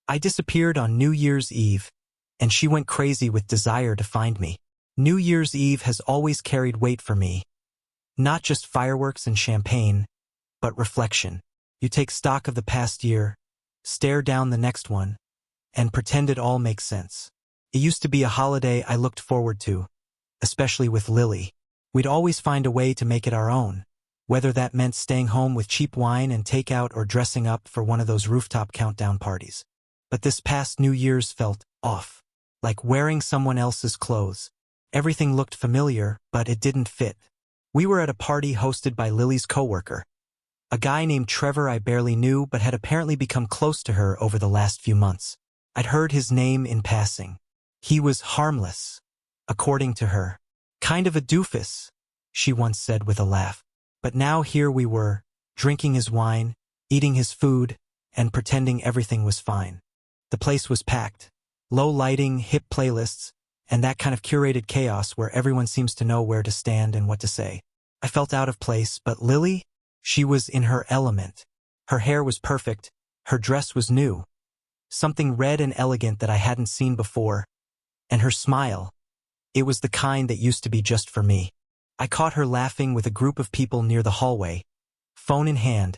I disappeared on New Year's Eve, and she went crazy with desire to find me. New Year's Eve has always carried weight for me. Not just fireworks and champagne, but reflection. You take stock of the past year, stare down the next one, and pretend it all makes sense. It used to be a holiday I looked forward to, especially with Lily. We'd always find a way to make it our own, whether that meant staying home with cheap wine and takeout or dressing up for one of those rooftop countdown parties. But this past New Year's felt off, like wearing someone else's clothes. Everything looked familiar, but it didn't fit. We were at a party hosted by Lily's coworker, a guy named Trevor I barely knew but had apparently become close to her over the last few months. I'd heard his name in passing. He was harmless, according to her. Kind of a doofus, she once said with a laugh. But now here we were, drinking his wine, eating his food, and pretending everything was fine. The place was packed. Low lighting, hip playlists, and that kind of curated chaos where everyone seems to know where to stand and what to say. I felt out of place, but Lily? She was in her element. Her hair was perfect, her dress was new, something red and elegant that I hadn't seen before, and her smile. It was the kind that used to be just for me. I caught her laughing with a group of people near the hallway, phone in hand,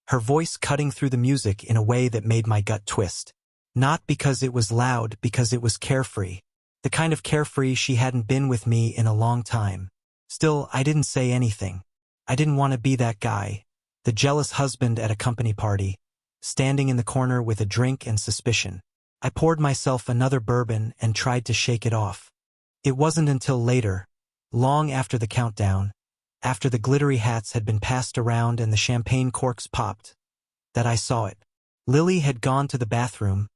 her voice cutting through the music in a way that made my gut twist. Not because it was loud, because it was carefree. The kind of carefree she hadn't been with me in a long time. Still, I didn't say anything. I didn't want to be that guy, the jealous husband at a company party, standing in the corner with a drink and suspicion. I poured myself another bourbon and tried to shake it off. It wasn't until later, long after the countdown, after the glittery hats had been passed around and the champagne corks popped, that I saw it. Lily had gone to the bathroom,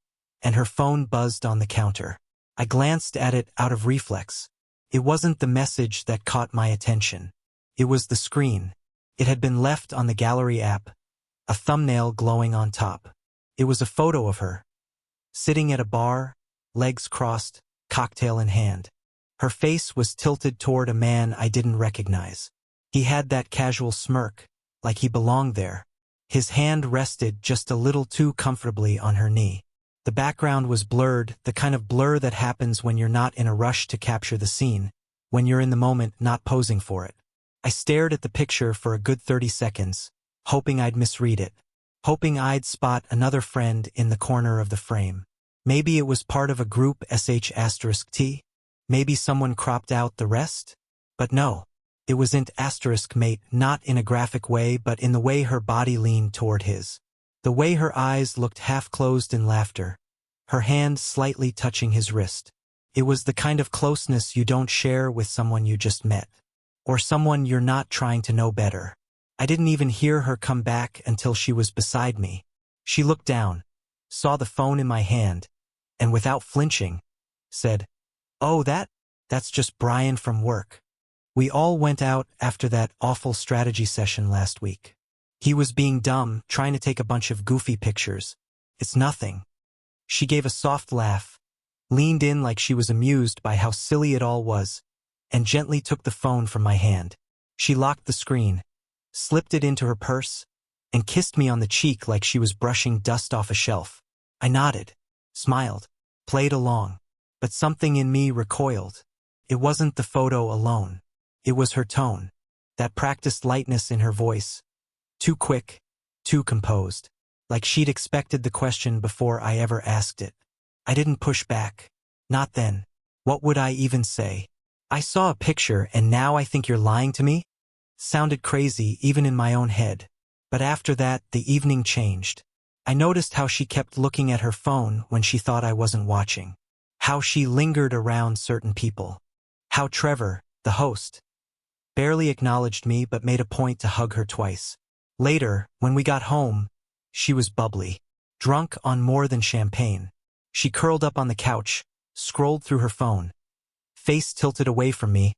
and her phone buzzed on the counter. I glanced at it out of reflex. It wasn't the message that caught my attention. It was the screen. It had been left on the gallery app, a thumbnail glowing on top. It was a photo of her, sitting at a bar, legs crossed, cocktail in hand. Her face was tilted toward a man I didn't recognize. He had that casual smirk, like he belonged there. His hand rested just a little too comfortably on her knee. The background was blurred, the kind of blur that happens when you're not in a rush to capture the scene, when you're in the moment not posing for it. I stared at the picture for a good 30 seconds, hoping I'd misread it, hoping I'd spot another friend in the corner of the frame. Maybe it was part of a group *T. Maybe someone cropped out the rest? But no, it wasn't *mate, not in a graphic way but in the way her body leaned toward his. The way her eyes looked half-closed in laughter, her hand slightly touching his wrist. It was the kind of closeness you don't share with someone you just met, or someone you're not trying to know better. I didn't even hear her come back until she was beside me. She looked down, saw the phone in my hand, and without flinching, said, "Oh, that's just Brian from work. We all went out after that awful strategy session last week. He was being dumb, trying to take a bunch of goofy pictures. It's nothing." She gave a soft laugh, leaned in like she was amused by how silly it all was, and gently took the phone from my hand. She locked the screen, slipped it into her purse, and kissed me on the cheek like she was brushing dust off a shelf. I nodded, smiled, played along, but something in me recoiled. It wasn't the photo alone. It was her tone, that practiced lightness in her voice. Too quick, too composed, like she'd expected the question before I ever asked it. I didn't push back. Not then. What would I even say? "I saw a picture and now I think you're lying to me?" Sounded crazy even in my own head. But after that, the evening changed. I noticed how she kept looking at her phone when she thought I wasn't watching. How she lingered around certain people. How Trevor, the host, barely acknowledged me but made a point to hug her twice. Later, when we got home, she was bubbly, drunk on more than champagne. She curled up on the couch, scrolled through her phone, face tilted away from me,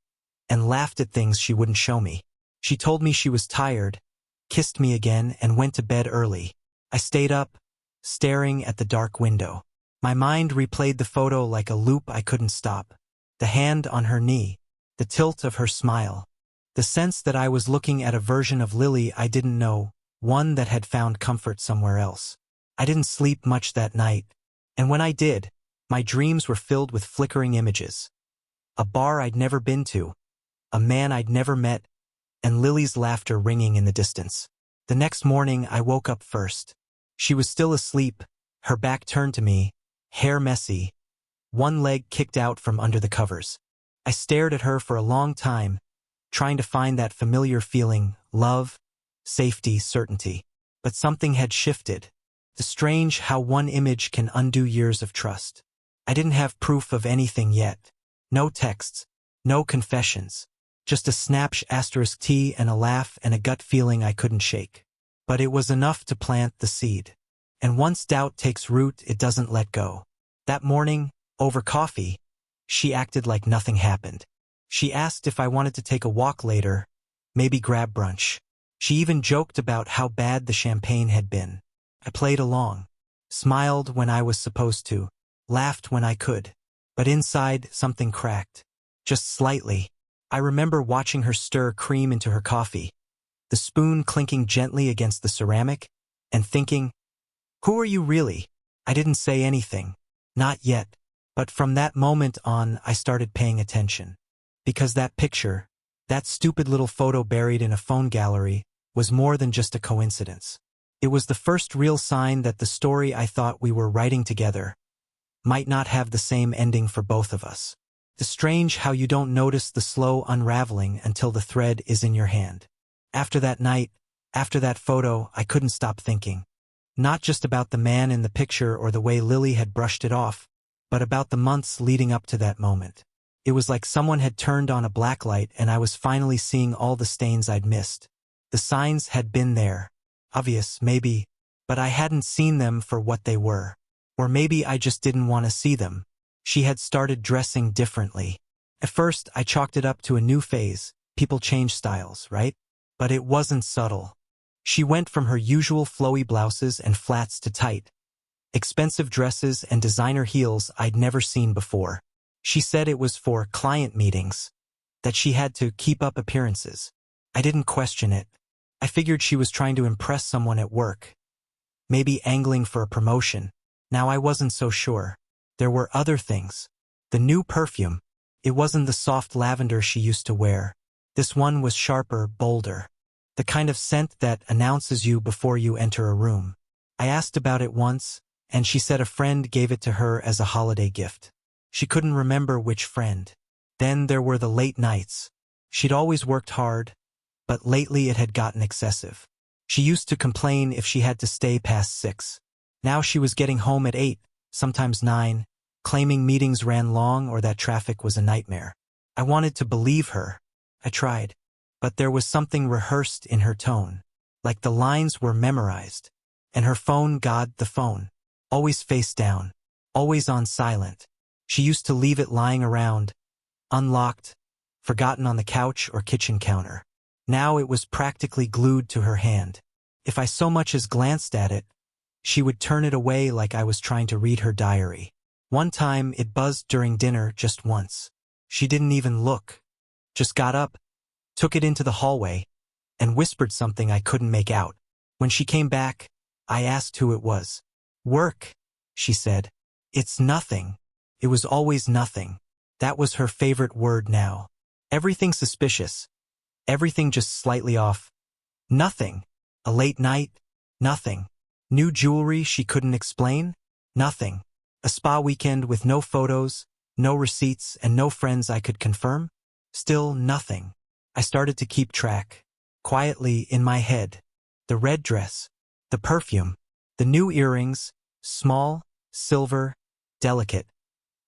and laughed at things she wouldn't show me. She told me she was tired, kissed me again, and went to bed early. I stayed up, staring at the dark window. My mind replayed the photo like a loop I couldn't stop. The hand on her knee, the tilt of her smile, the sense that I was looking at a version of Lily I didn't know, one that had found comfort somewhere else. I didn't sleep much that night, And when I did, my dreams were filled with flickering images. A bar I'd never been to, a man I'd never met, and Lily's laughter ringing in the distance. The next morning, I woke up first. She was still asleep, her back turned to me, hair messy, one leg kicked out from under the covers. I stared at her for a long time, trying to find that familiar feeling, love, safety, certainty. But something had shifted. The strange how one image can undo years of trust. I didn't have proof of anything yet. No texts, no confessions. Just a **T and a laugh and a gut feeling I couldn't shake. But it was enough to plant the seed. And once doubt takes root, it doesn't let go. That morning, over coffee, she acted like nothing happened. She asked if I wanted to take a walk later, maybe grab brunch. She even joked about how bad the champagne had been. I played along, smiled when I was supposed to, laughed when I could. But inside, something cracked. Just slightly. I remember watching her stir cream into her coffee, the spoon clinking gently against the ceramic, and thinking, "Who are you really?" I didn't say anything. Not yet. But from that moment on, I started paying attention. Because that picture, that stupid little photo buried in a phone gallery, was more than just a coincidence. It was the first real sign that the story I thought we were writing together might not have the same ending for both of us. The strange how you don't notice the slow unraveling until the thread is in your hand. After that night, after that photo, I couldn't stop thinking. Not just about the man in the picture or the way Lily had brushed it off, but about the months leading up to that moment. It was like someone had turned on a blacklight and I was finally seeing all the stains I'd missed. The signs had been there. Obvious, maybe, but I hadn't seen them for what they were. Or maybe I just didn't want to see them. She had started dressing differently. At first, I chalked it up to a new phase. People change styles, right? But it wasn't subtle. She went from her usual flowy blouses and flats to tight, expensive dresses and designer heels I'd never seen before. She said it was for client meetings, that she had to keep up appearances. I didn't question it. I figured she was trying to impress someone at work. Maybe angling for a promotion. Now I wasn't so sure. There were other things. The new perfume. It wasn't the soft lavender she used to wear. This one was sharper, bolder. The kind of scent that announces you before you enter a room. I asked about it once, and she said a friend gave it to her as a holiday gift. She couldn't remember which friend. Then there were the late nights. She'd always worked hard, but lately it had gotten excessive. She used to complain if she had to stay past 6. Now she was getting home at 8, sometimes 9, claiming meetings ran long or that traffic was a nightmare. I wanted to believe her. I tried. But there was something rehearsed in her tone. Like the lines were memorized. And her phone, the phone. Always face down. Always on silent. She used to leave it lying around, unlocked, forgotten on the couch or kitchen counter. Now it was practically glued to her hand. If I so much as glanced at it, she would turn it away like I was trying to read her diary. One time it buzzed during dinner just once. She didn't even look. Just got up, took it into the hallway, and whispered something I couldn't make out. When she came back, I asked who it was. "Work," she said. "It's nothing." It was always nothing. That was her favorite word now. Everything suspicious. Everything just slightly off. Nothing. A late night? Nothing. New jewelry she couldn't explain? Nothing. A spa weekend with no photos, no receipts, and no friends I could confirm? Still nothing. I started to keep track. Quietly in my head. The red dress. The perfume. The new earrings. Small, silver, delicate.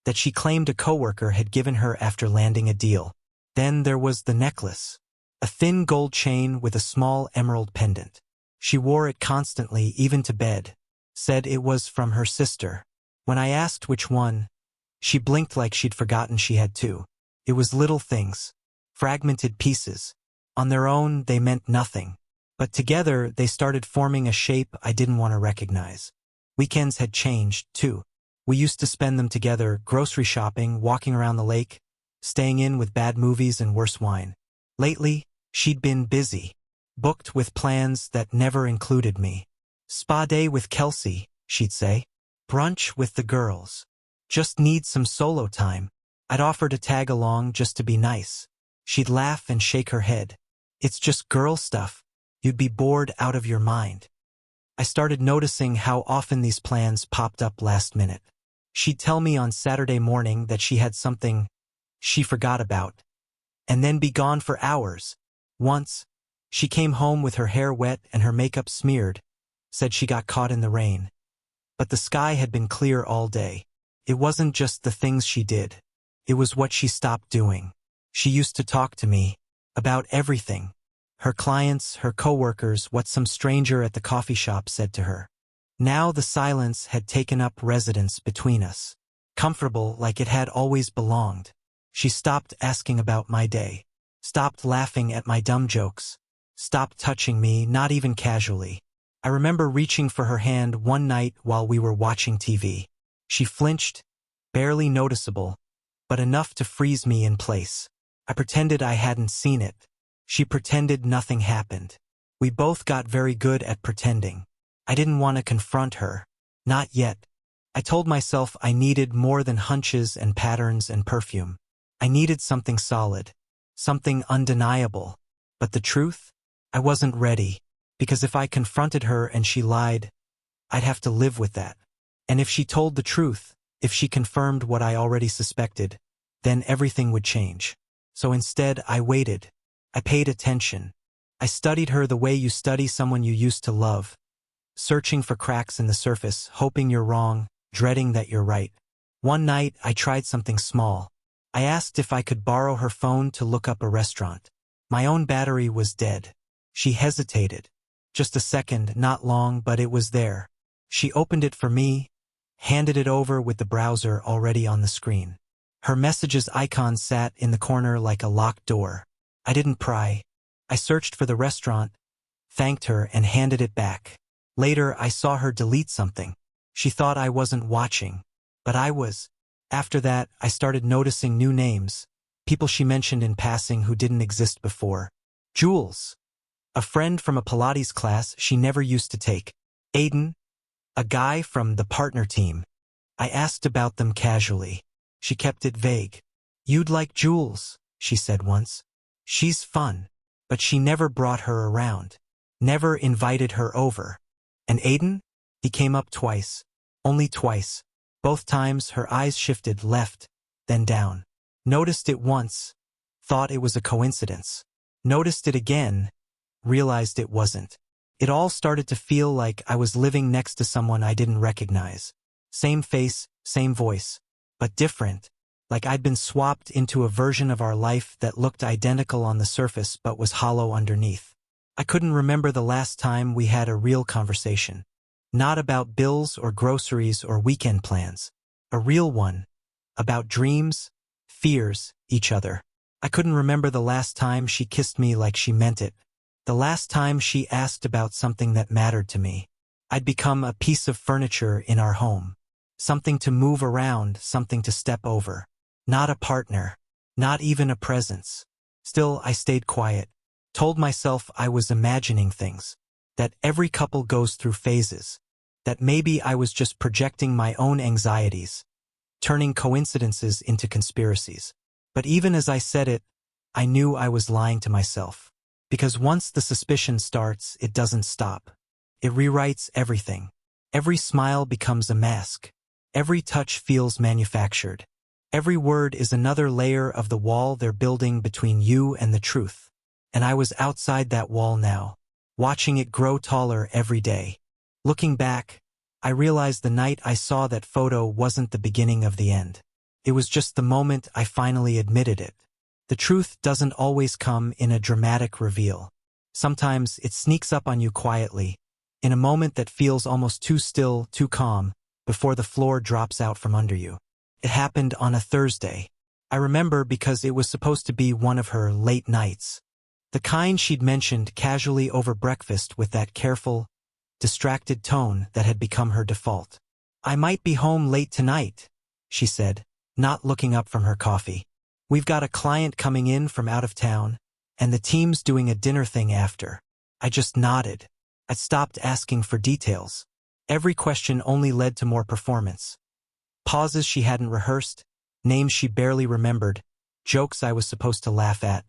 That she claimed a coworker had given her after landing a deal. Then there was the necklace. A thin gold chain with a small emerald pendant. She wore it constantly, even to bed. Said it was from her sister. When I asked which one, she blinked like she'd forgotten she had two. It was little things. Fragmented pieces. On their own, they meant nothing. But together, they started forming a shape I didn't want to recognize. Weekends had changed, too. We used to spend them together, grocery shopping, walking around the lake, staying in with bad movies and worse wine. Lately, she'd been busy. Booked with plans that never included me. Spa day with Kelsey, she'd say. Brunch with the girls. Just need some solo time. I'd offer to tag along just to be nice. She'd laugh and shake her head. It's just girl stuff. You'd be bored out of your mind. I started noticing how often these plans popped up last minute. She'd tell me on Saturday morning that she had something she forgot about, and then be gone for hours. Once, she came home with her hair wet and her makeup smeared, said she got caught in the rain. But the sky had been clear all day. It wasn't just the things she did. It was what she stopped doing. She used to talk to me about everything. Her clients, her coworkers, what some stranger at the coffee shop said to her. Now the silence had taken up residence between us, comfortable like it had always belonged. She stopped asking about my day, stopped laughing at my dumb jokes, stopped touching me, not even casually. I remember reaching for her hand one night while we were watching TV. She flinched, barely noticeable, but enough to freeze me in place. I pretended I hadn't seen it. She pretended nothing happened. We both got very good at pretending. I didn't want to confront her. Not yet. I told myself I needed more than hunches and patterns and perfume. I needed something solid, something undeniable. But the truth? I wasn't ready, because if I confronted her and she lied, I'd have to live with that. And if she told the truth, if she confirmed what I already suspected, then everything would change. So instead, I waited. I paid attention. I studied her the way you study someone you used to love, searching for cracks in the surface, hoping you're wrong, dreading that you're right. One night, I tried something small. I asked if I could borrow her phone to look up a restaurant. My own battery was dead. She hesitated. Just a second, not long, but it was there. She opened it for me, handed it over with the browser already on the screen. Her messages icon sat in the corner like a locked door. I didn't pry. I searched for the restaurant, thanked her, and handed it back. Later, I saw her delete something. She thought I wasn't watching, but I was. After that, I started noticing new names, people she mentioned in passing who didn't exist before. Jules, a friend from a Pilates class she never used to take. Aiden, a guy from the partner team. I asked about them casually. She kept it vague. You'd like Jules, she said once. She's fun, but she never brought her around, never invited her over. And Aiden? He came up twice, only twice. Both times her eyes shifted left, then down. Noticed it once, thought it was a coincidence. Noticed it again, realized it wasn't. It all started to feel like I was living next to someone I didn't recognize. Same face, same voice, but different. Like I'd been swapped into a version of our life that looked identical on the surface but was hollow underneath. I couldn't remember the last time we had a real conversation. Not about bills or groceries or weekend plans. A real one. About dreams, fears, each other. I couldn't remember the last time she kissed me like she meant it. The last time she asked about something that mattered to me. I'd become a piece of furniture in our home. Something to move around, something to step over. Not a partner. Not even a presence. Still, I stayed quiet. Told myself I was imagining things. That every couple goes through phases. That maybe I was just projecting my own anxieties. Turning coincidences into conspiracies. But even as I said it, I knew I was lying to myself. Because once the suspicion starts, it doesn't stop. It rewrites everything. Every smile becomes a mask. Every touch feels manufactured. Every word is another layer of the wall they're building between you and the truth. And I was outside that wall now, watching it grow taller every day. Looking back, I realized the night I saw that photo wasn't the beginning of the end. It was just the moment I finally admitted it. The truth doesn't always come in a dramatic reveal. Sometimes it sneaks up on you quietly, in a moment that feels almost too still, too calm, before the floor drops out from under you. It happened on a Thursday. I remember because it was supposed to be one of her late nights. The kind she'd mentioned casually over breakfast with that careful, distracted tone that had become her default. I might be home late tonight, she said, not looking up from her coffee. We've got a client coming in from out of town, and the team's doing a dinner thing after. I just nodded. I'd stopped asking for details. Every question only led to more performance. Pauses she hadn't rehearsed, names she barely remembered, jokes I was supposed to laugh at.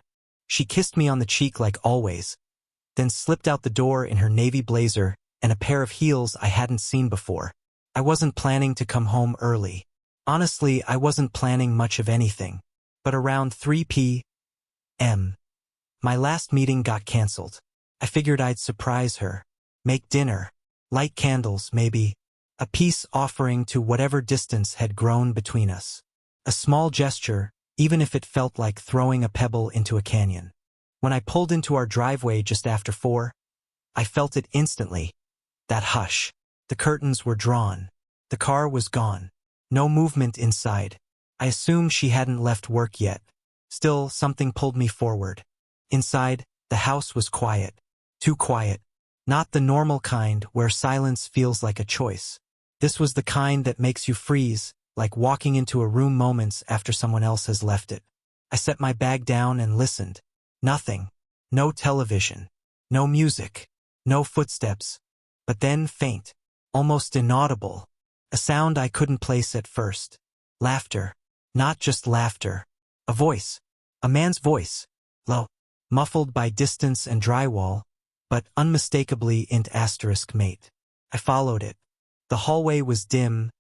She kissed me on the cheek like always, then slipped out the door in her navy blazer and a pair of heels I hadn't seen before. I wasn't planning to come home early. Honestly, I wasn't planning much of anything. But around 3 p.m., my last meeting got canceled. I figured I'd surprise her, make dinner, light candles, maybe, a peace offering to whatever distance had grown between us. A small gesture, even if it felt like throwing a pebble into a canyon. When I pulled into our driveway just after 4, I felt it instantly. That hush. The curtains were drawn. The car was gone. No movement inside. I assumed she hadn't left work yet. Still, something pulled me forward. Inside, the house was quiet. Too quiet. Not the normal kind where silence feels like a choice. This was the kind that makes you freeze, like walking into a room moments after someone else has left it. I set my bag down and listened. Nothing. No television. No music. No footsteps. But then faint. Almost inaudible. A sound I couldn't place at first. Laughter. Not just laughter. A voice. A man's voice. Low. Muffled by distance and drywall, but unmistakably int asterisk mate. I followed it. The hallway was dim,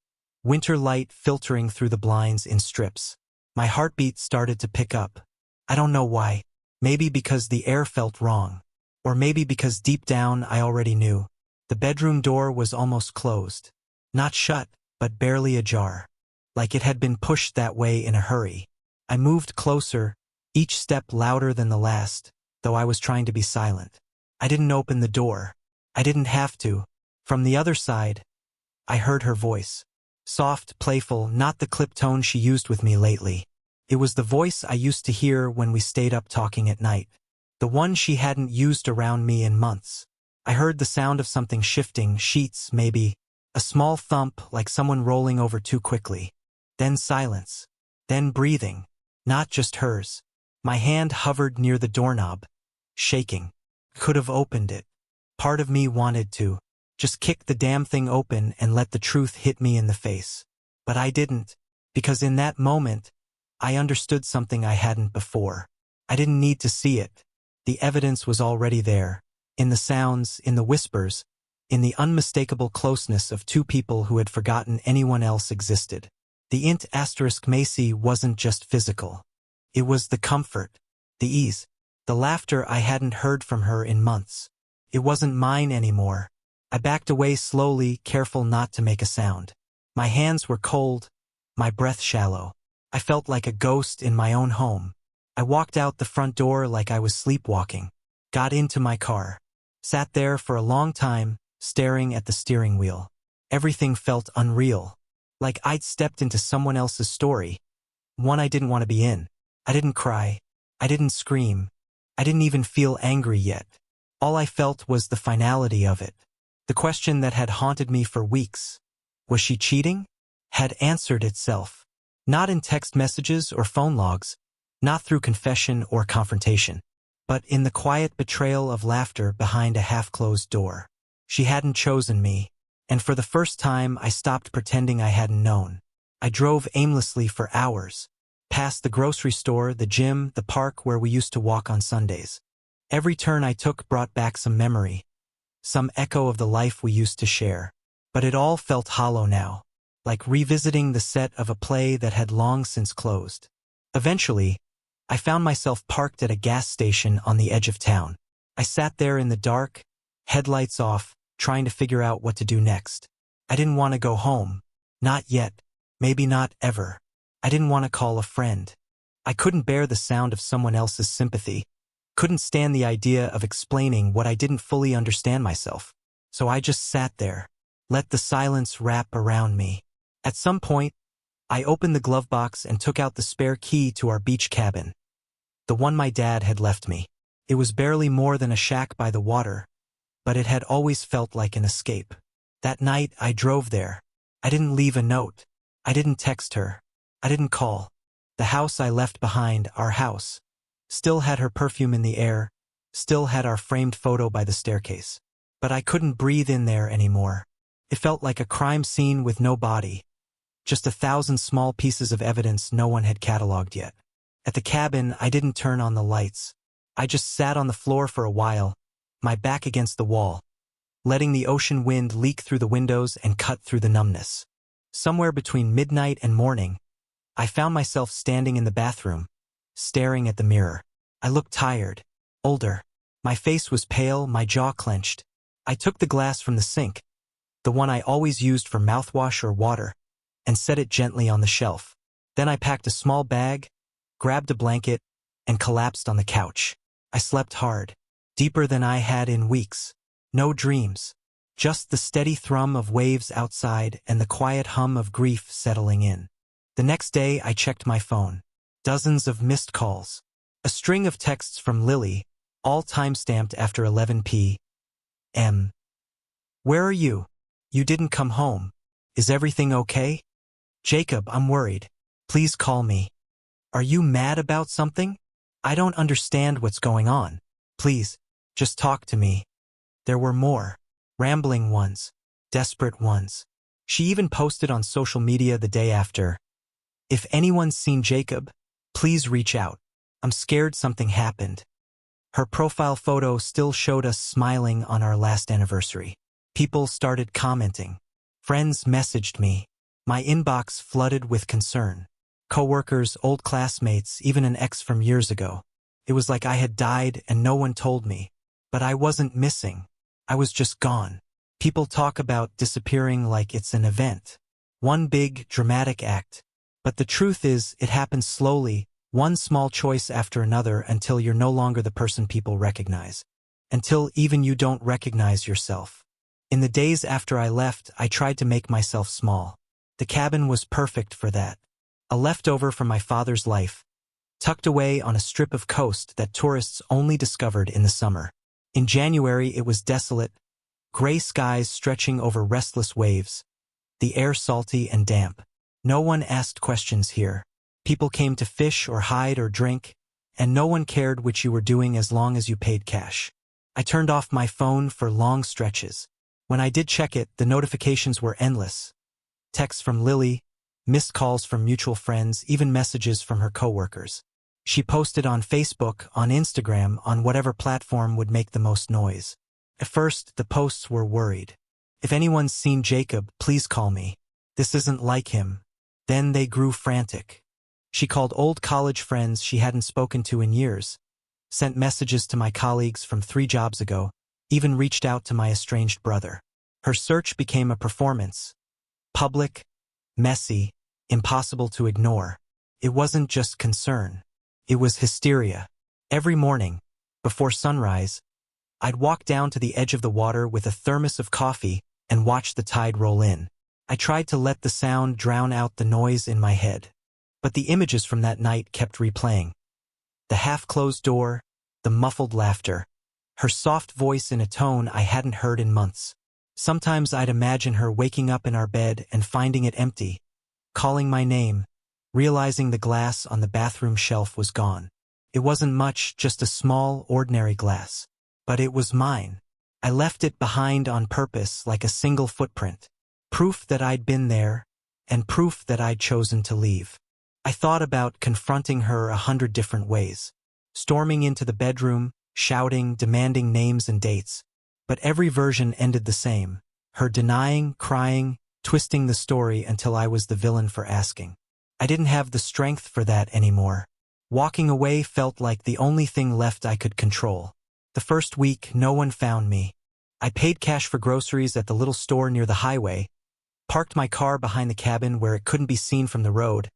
winter light filtering through the blinds in strips. My heartbeat started to pick up. I don't know why. Maybe because the air felt wrong. Or maybe because deep down I already knew. The bedroom door was almost closed. Not shut, but barely ajar. Like it had been pushed that way in a hurry. I moved closer, each step louder than the last, though I was trying to be silent. I didn't open the door. I didn't have to. From the other side, I heard her voice. Soft, playful, not the clip tone she used with me lately. It was the voice I used to hear when we stayed up talking at night. The one she hadn't used around me in months. I heard the sound of something shifting, sheets, maybe. A small thump, like someone rolling over too quickly. Then silence. Then breathing. Not just hers. My hand hovered near the doorknob. Shaking. Could have opened it. Part of me wanted to. Just kick the damn thing open and let the truth hit me in the face. But I didn't. Because in that moment, I understood something I hadn't before. I didn't need to see it. The evidence was already there. In the sounds, in the whispers, in the unmistakable closeness of two people who had forgotten anyone else existed. The int asterisk Macy wasn't just physical. It was the comfort, the ease, the laughter I hadn't heard from her in months. It wasn't mine anymore. I backed away slowly, careful not to make a sound. My hands were cold, my breath shallow. I felt like a ghost in my own home. I walked out the front door like I was sleepwalking. Got into my car. Sat there for a long time, staring at the steering wheel. Everything felt unreal. Like I'd stepped into someone else's story. One I didn't want to be in. I didn't cry. I didn't scream. I didn't even feel angry yet. All I felt was the finality of it. The question that had haunted me for weeks. Was she cheating? Had answered itself. Not in text messages or phone logs. Not through confession or confrontation. But in the quiet betrayal of laughter behind a half-closed door. She hadn't chosen me, and for the first time I stopped pretending I hadn't known. I drove aimlessly for hours, past the grocery store, the gym, the park where we used to walk on Sundays. Every turn I took brought back some memory, some echo of the life we used to share. But it all felt hollow now, like revisiting the set of a play that had long since closed. Eventually, I found myself parked at a gas station on the edge of town. I sat there in the dark, headlights off, trying to figure out what to do next. I didn't want to go home. Not yet. Maybe not ever. I didn't want to call a friend. I couldn't bear the sound of someone else's sympathy. Couldn't stand the idea of explaining what I didn't fully understand myself. So I just sat there. Let the silence wrap around me. At some point, I opened the glove box and took out the spare key to our beach cabin. The one my dad had left me. It was barely more than a shack by the water, but it had always felt like an escape. That night I drove there. I didn't leave a note. I didn't text her. I didn't call. The house I left behind, our house, still had her perfume in the air, still had our framed photo by the staircase. But I couldn't breathe in there anymore. It felt like a crime scene with no body, just 1,000 small pieces of evidence no one had cataloged yet. At the cabin, I didn't turn on the lights. I just sat on the floor for a while, my back against the wall, letting the ocean wind leak through the windows and cut through the numbness. Somewhere between midnight and morning, I found myself standing in the bathroom, staring at the mirror. I looked tired, older. My face was pale, my jaw clenched. I took the glass from the sink, the one I always used for mouthwash or water, and set it gently on the shelf. Then I packed a small bag, grabbed a blanket, and collapsed on the couch. I slept hard, deeper than I had in weeks. No dreams, just the steady thrum of waves outside and the quiet hum of grief settling in. The next day, I checked my phone. Dozens of missed calls. A string of texts from Lily, all time-stamped after 11 p.m. Where are you? You didn't come home. Is everything okay? Jacob, I'm worried. Please call me. Are you mad about something? I don't understand what's going on. Please, just talk to me. There were more. Rambling ones. Desperate ones. She even posted on social media the day after. If anyone's seen Jacob, please reach out. I'm scared something happened. Her profile photo still showed us smiling on our last anniversary. People started commenting. Friends messaged me. My inbox flooded with concern. Coworkers, old classmates, even an ex from years ago. It was like I had died and no one told me. But I wasn't missing. I was just gone. People talk about disappearing like it's an event. One big, dramatic act. But the truth is, it happens slowly, one small choice after another until you're no longer the person people recognize. Until even you don't recognize yourself. In the days after I left, I tried to make myself small. The cabin was perfect for that. A leftover from my father's life, tucked away on a strip of coast that tourists only discovered in the summer. In January, it was desolate, gray skies stretching over restless waves, the air salty and damp. No one asked questions here. People came to fish or hide or drink, and no one cared what you were doing as long as you paid cash. I turned off my phone for long stretches. When I did check it, the notifications were endless. Texts from Lily, missed calls from mutual friends, even messages from her coworkers. She posted on Facebook, on Instagram, on whatever platform would make the most noise. At first, the posts were worried. If anyone's seen Jacob, please call me. This isn't like him. Then they grew frantic. She called old college friends she hadn't spoken to in years, sent messages to my colleagues from 3 jobs ago, even reached out to my estranged brother. Her search became a performance. Public, messy, impossible to ignore. It wasn't just concern. It was hysteria. Every morning, before sunrise, I'd walk down to the edge of the water with a thermos of coffee and watch the tide roll in. I tried to let the sound drown out the noise in my head. But the images from that night kept replaying. The half-closed door, the muffled laughter, her soft voice in a tone I hadn't heard in months. Sometimes I'd imagine her waking up in our bed and finding it empty, calling my name, realizing the glass on the bathroom shelf was gone. It wasn't much, just a small, ordinary glass. But it was mine. I left it behind on purpose like a single footprint. Proof that I'd been there, and proof that I'd chosen to leave. I thought about confronting her 100 different ways. Storming into the bedroom, shouting, demanding names and dates. But every version ended the same. Her denying, crying, twisting the story until I was the villain for asking. I didn't have the strength for that anymore. Walking away felt like the only thing left I could control. The first week, no one found me. I paid cash for groceries at the little store near the highway, parked my car behind the cabin where it couldn't be seen from the road,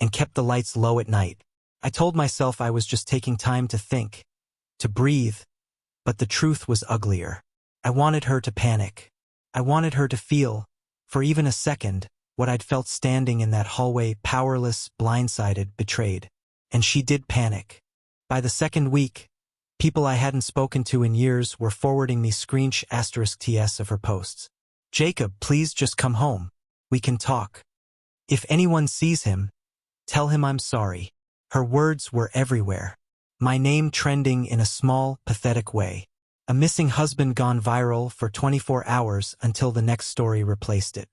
and kept the lights low at night. I told myself I was just taking time to think, to breathe, but the truth was uglier. I wanted her to panic. I wanted her to feel, for even a second, what I'd felt standing in that hallway, powerless, blindsided, betrayed. And she did panic. By the second week, people I hadn't spoken to in years were forwarding me *TS of her posts. Jacob, please just come home. We can talk. If anyone sees him, tell him I'm sorry. Her words were everywhere. My name trending in a small, pathetic way. A missing husband gone viral for 24 hours until the next story replaced it.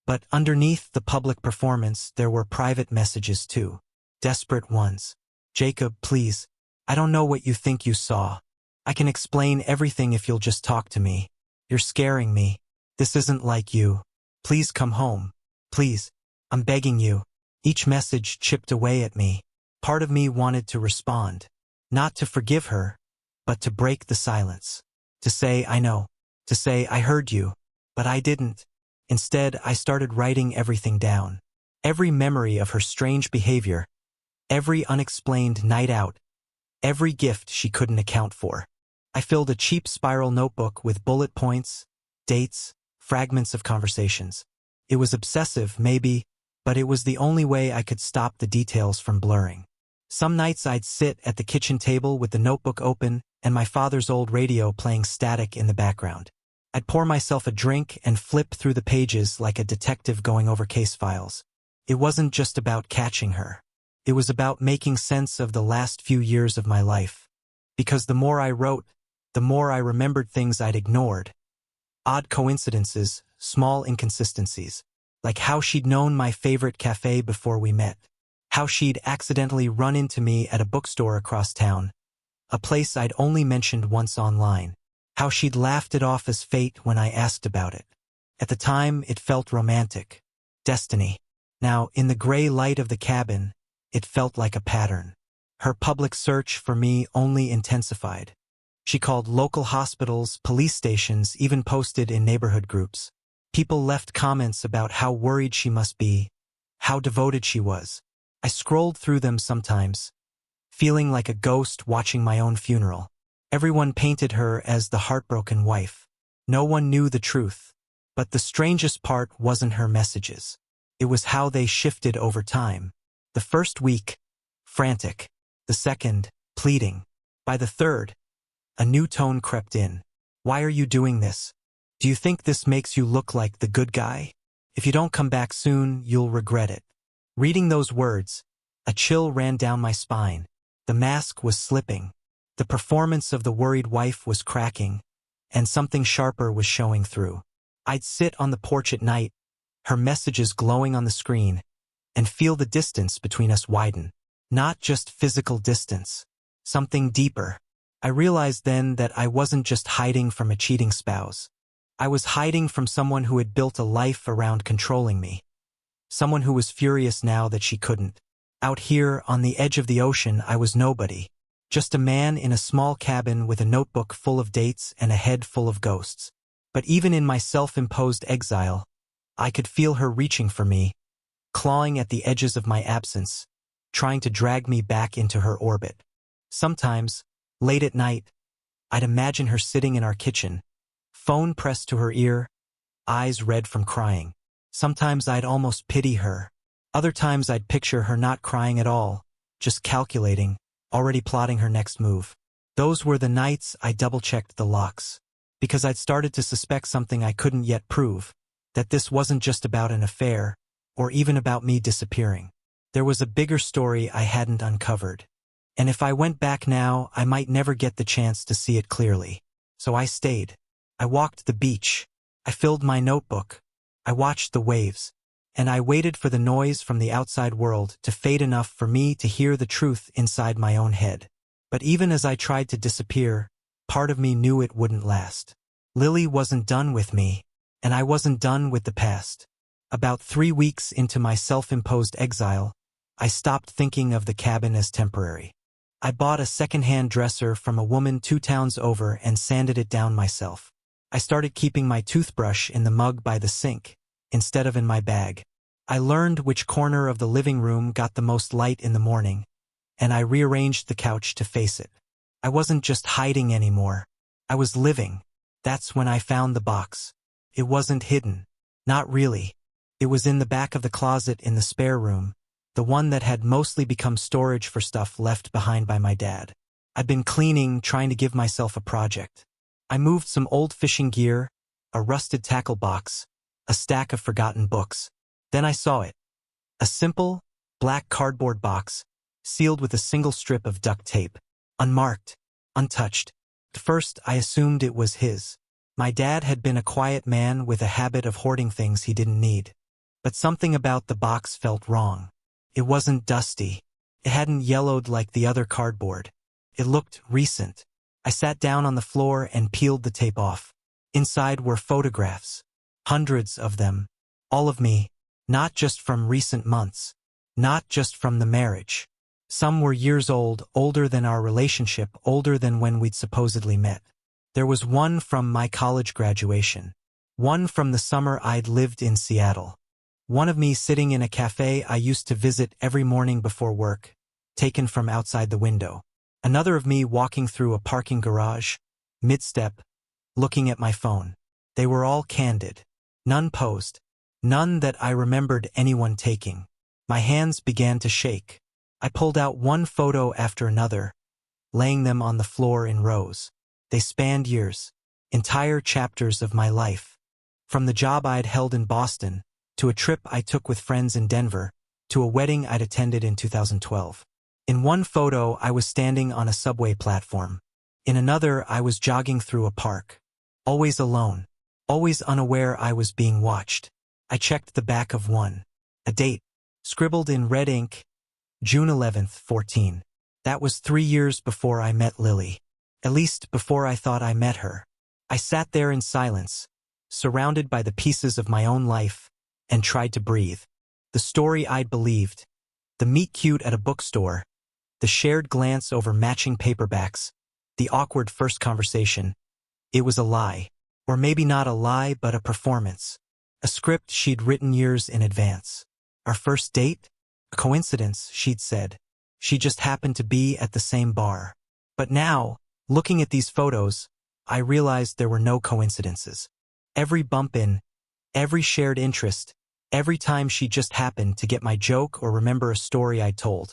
But underneath the public performance, there were private messages too. Desperate ones. Jacob, please. I don't know what you think you saw. I can explain everything if you'll just talk to me. You're scaring me. This isn't like you. Please come home. Please. I'm begging you. Each message chipped away at me. Part of me wanted to respond. Not to forgive her, but to break the silence. To say, I know. To say, I heard you. But I didn't. Instead, I started writing everything down. Every memory of her strange behavior. Every unexplained night out. Every gift she couldn't account for. I filled a cheap spiral notebook with bullet points, dates, fragments of conversations. It was obsessive, maybe, but it was the only way I could stop the details from blurring. Some nights I'd sit at the kitchen table with the notebook open and my father's old radio playing static in the background. I'd pour myself a drink and flip through the pages like a detective going over case files. It wasn't just about catching her. It was about making sense of the last few years of my life. Because the more I wrote, the more I remembered things I'd ignored. Odd coincidences, small inconsistencies. Like how she'd known my favorite cafe before we met. How she'd accidentally run into me at a bookstore across town. A place I'd only mentioned once online. How she'd laughed it off as fate when I asked about it. At the time, it felt romantic. Destiny. Now, in the gray light of the cabin, it felt like a pattern. Her public search for me only intensified. She called local hospitals, police stations, even posted in neighborhood groups. People left comments about how worried she must be, how devoted she was. I scrolled through them sometimes, feeling like a ghost watching my own funeral. Everyone painted her as the heartbroken wife. No one knew the truth. But the strangest part wasn't her messages. It was how they shifted over time. The first week, frantic. The second, pleading. By the third, a new tone crept in. Why are you doing this? Do you think this makes you look like the good guy? If you don't come back soon, you'll regret it. Reading those words, a chill ran down my spine. The mask was slipping. The performance of the worried wife was cracking, and something sharper was showing through. I'd sit on the porch at night, her messages glowing on the screen, and feel the distance between us widen. Not just physical distance, something deeper. I realized then that I wasn't just hiding from a cheating spouse. I was hiding from someone who had built a life around controlling me. Someone who was furious now that she couldn't. Out here, on the edge of the ocean, I was nobody. Just a man in a small cabin with a notebook full of dates and a head full of ghosts. But even in my self-imposed exile, I could feel her reaching for me, clawing at the edges of my absence, trying to drag me back into her orbit. Sometimes, late at night, I'd imagine her sitting in our kitchen, phone pressed to her ear, eyes red from crying. Sometimes I'd almost pity her. Other times I'd picture her not crying at all, just calculating, already plotting her next move. Those were the nights I double-checked the locks. Because I'd started to suspect something I couldn't yet prove, that this wasn't just about an affair, or even about me disappearing. There was a bigger story I hadn't uncovered. And if I went back now, I might never get the chance to see it clearly. So I stayed. I walked the beach. I filled my notebook. I watched the waves. And I waited for the noise from the outside world to fade enough for me to hear the truth inside my own head. But even as I tried to disappear, part of me knew it wouldn't last. Lily wasn't done with me, and I wasn't done with the past. About 3 weeks into my self-imposed exile, I stopped thinking of the cabin as temporary. I bought a second-hand dresser from a woman 2 towns over and sanded it down myself. I started keeping my toothbrush in the mug by the sink, instead of in my bag. I learned which corner of the living room got the most light in the morning, and I rearranged the couch to face it. I wasn't just hiding anymore. I was living. That's when I found the box. It wasn't hidden. Not really. It was in the back of the closet in the spare room, the one that had mostly become storage for stuff left behind by my dad. I'd been cleaning, trying to give myself a project. I moved some old fishing gear, a rusted tackle box, a stack of forgotten books. Then I saw it. A simple, black cardboard box, sealed with a single strip of duct tape. Unmarked, untouched. At first, I assumed it was his. My dad had been a quiet man with a habit of hoarding things he didn't need. But something about the box felt wrong. It wasn't dusty. It hadn't yellowed like the other cardboard. It looked recent. I sat down on the floor and peeled the tape off. Inside were photographs. Hundreds of them. All of me. Not just from recent months. Not just from the marriage. Some were years old, older than our relationship, older than when we'd supposedly met. There was one from my college graduation. One from the summer I'd lived in Seattle. One of me sitting in a cafe I used to visit every morning before work, taken from outside the window. Another of me walking through a parking garage, mid-step, looking at my phone. They were all candid. None posed. None that I remembered anyone taking. My hands began to shake. I pulled out one photo after another, laying them on the floor in rows. They spanned years, entire chapters of my life. From the job I'd held in Boston, to a trip I took with friends in Denver, to a wedding I'd attended in 2012. In one photo, I was standing on a subway platform. In another, I was jogging through a park. Always alone. Always unaware I was being watched. I checked the back of one. A date. Scribbled in red ink. June 11th, 14. That was 3 years before I met Lily. At least before I thought I met her. I sat there in silence, surrounded by the pieces of my own life, and tried to breathe. The story I'd believed. The meet-cute at a bookstore. The shared glance over matching paperbacks. The awkward first conversation. It was a lie. Or maybe not a lie, but a performance. A script she'd written years in advance. Our first date? A coincidence, she'd said. She just happened to be at the same bar. But now, looking at these photos, I realized there were no coincidences. Every bump in, every shared interest, every time she just happened to get my joke or remember a story I'd told.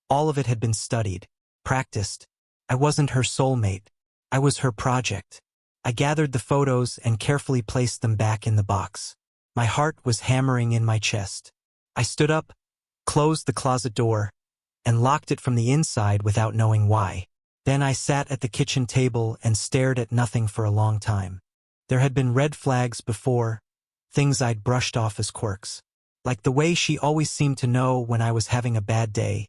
All of it had been studied, practiced. I wasn't her soulmate. I was her project. I gathered the photos and carefully placed them back in the box. My heart was hammering in my chest. I stood up, closed the closet door, and locked it from the inside without knowing why. Then I sat at the kitchen table and stared at nothing for a long time. There had been red flags before, things I'd brushed off as quirks. Like the way she always seemed to know when I was having a bad day,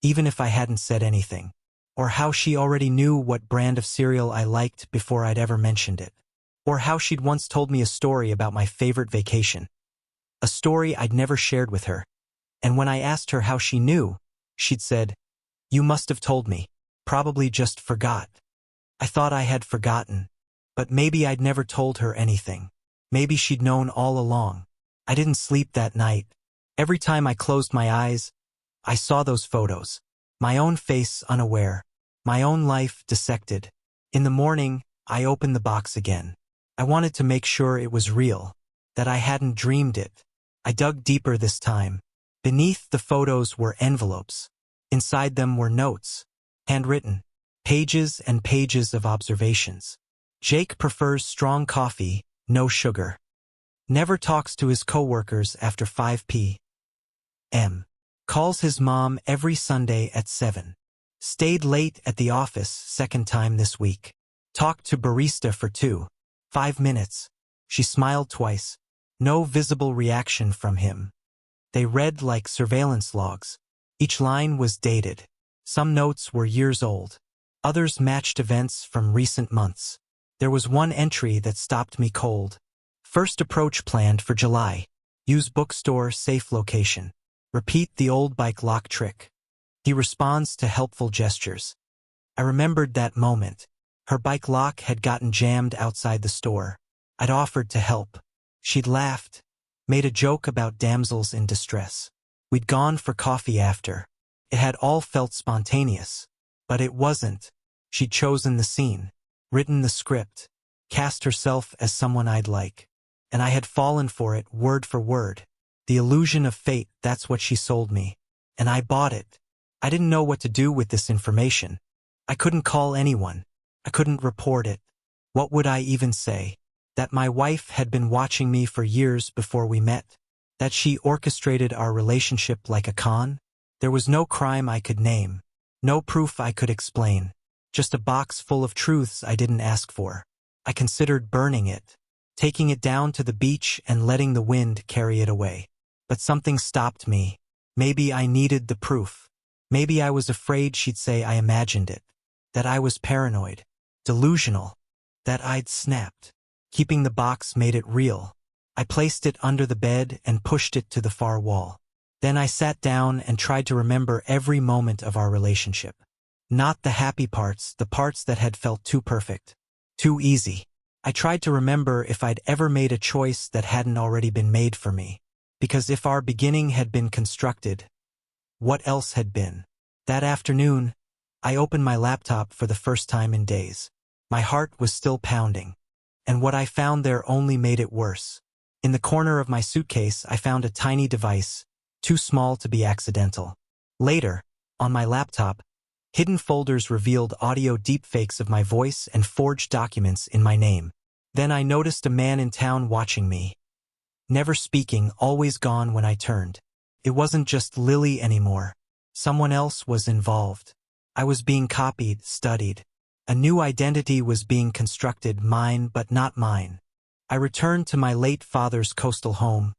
even if I hadn't said anything. Or how she already knew what brand of cereal I liked before I'd ever mentioned it. Or how she'd once told me a story about my favorite vacation. A story I'd never shared with her. And when I asked her how she knew, she'd said, "You must have told me. Probably just forgot." I thought I had forgotten. But maybe I'd never told her anything. Maybe she'd known all along. I didn't sleep that night. Every time I closed my eyes, I saw those photos. My own face unaware. My own life dissected. In the morning, I opened the box again. I wanted to make sure it was real, that I hadn't dreamed it. I dug deeper this time. Beneath the photos were envelopes. Inside them were notes, handwritten, pages and pages of observations. Jake prefers strong coffee, no sugar. Never talks to his coworkers after 5 p.m. Calls his mom every Sunday at 7. Stayed late at the office second time this week. Talked to barista for 5 minutes. She smiled twice. No visible reaction from him. They read like surveillance logs. Each line was dated. Some notes were years old. Others matched events from recent months. There was one entry that stopped me cold. First approach planned for July. Use bookstore safe location. Repeat the old bike lock trick. He responds to helpful gestures. I remembered that moment. Her bike lock had gotten jammed outside the store. I'd offered to help. She'd laughed, made a joke about damsels in distress. We'd gone for coffee after. It had all felt spontaneous. But it wasn't. She'd chosen the scene, written the script, cast herself as someone I'd like. And I had fallen for it word for word. The illusion of fate, that's what she sold me. And I bought it. I didn't know what to do with this information. I couldn't call anyone. I couldn't report it. What would I even say? That my wife had been watching me for years before we met? That she orchestrated our relationship like a con? There was no crime I could name. No proof I could explain. just a box full of truths I didn't ask for. I considered burning it, taking it down to the beach and letting the wind carry it away. But something stopped me. Maybe I needed the proof. Maybe I was afraid she'd say I imagined it, that I was paranoid, delusional, that I'd snapped. Keeping the box made it real. I placed it under the bed and pushed it to the far wall. Then I sat down and tried to remember every moment of our relationship. Not the happy parts, the parts that had felt too perfect, too easy. I tried to remember if I'd ever made a choice that hadn't already been made for me. Because if our beginning had been constructed, what else had been? That afternoon, I opened my laptop for the first time in days. My heart was still pounding, and what I found there only made it worse. In the corner of my suitcase, I found a tiny device, too small to be accidental. Later, on my laptop, hidden folders revealed audio deepfakes of my voice and forged documents in my name. Then I noticed a man in town watching me. Never speaking, always gone when I turned. It wasn't just Lily anymore. Someone else was involved. I was being copied, studied. A new identity was being constructed, mine but not mine. I returned to my late father's coastal home,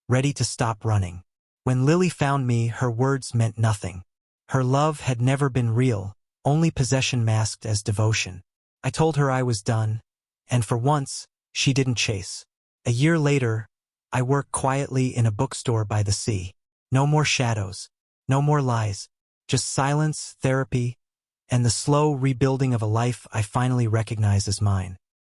ready to stop running. When Lily found me, her words meant nothing. Her love had never been real, only possession masked as devotion. I told her I was done, and for once, she didn't chase. A year later, I worked quietly in a bookstore by the sea. No more shadows, no more lies, just silence, therapy, and the slow rebuilding of a life I finally recognized as mine.